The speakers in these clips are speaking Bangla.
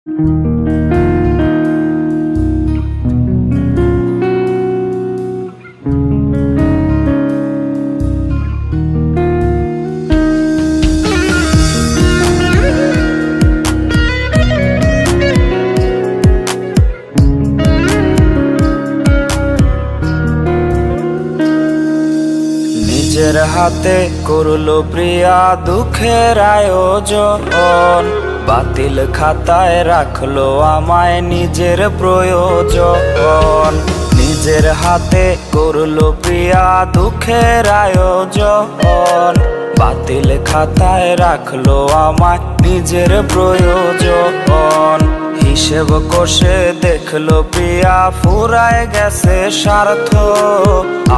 নিজের হাতে করলো প্রিয়া দুঃখের আয়োজন, বাতিল খাতায় রাখলো আমায় নিজের প্রয়োজন। নিজের হাতে করলো প্রিয়া দুঃখের আয়োজন, বাতিল খাতায় রাখলো আমায় নিজের প্রয়োজন। হিসেব কষে দেখলো প্রিয়া ফুরায় গেছে স্বার্থ,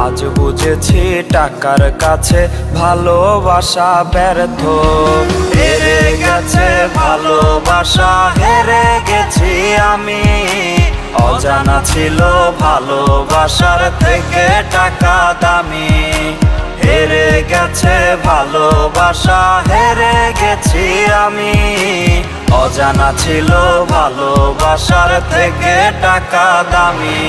আজ বুঝেছি টাকার কাছে ভালোবাসা ব্যর্থ। হেরে গেছে ভালোবাসা, হেরে গেছি আমি, অজানা ছিল ভালোবাসার থেকে টাকা দামি। হেরে গেছে ভালোবাসা, হেরে গেছি আমি, অজানা ছিল ভালোবাসার থেকে টাকা দামি।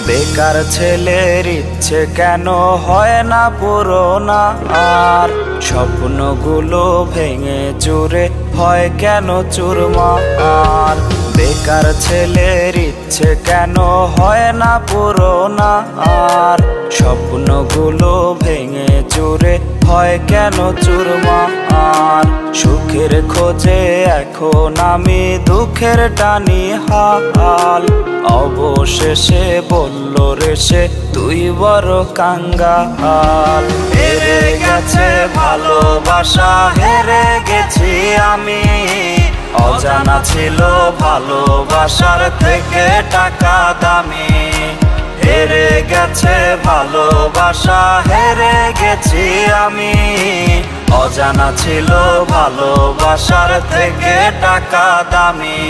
বেকার ছেলের ইচ্ছে কেন হয় না পূরণ, আর স্বপ্নগুলো ভেঙে চুরে হয় কেন চুরমার। বেকার ছেলের ইচ্ছে কেন হয় না পূরণ, আর স্বপ্নগুলো ভেঙে চুরে হয় কেন চুরমার। সুখের খোঁজে এখন আমি দুঃখের টানি হাল, অবশেষে বলল রে সে তুই বড় কাঙ্গাল। হেরে গেছে ভালোবাসা, হেরে গেছি আমি, অজানা ছিল ভালোবাসার থেকে টাকা দামি। হেরে গেছে ভালোবাসা, হেরে গেছি আমি, অজানা ছিল ভালোবাসার থেকে টাকা দামি।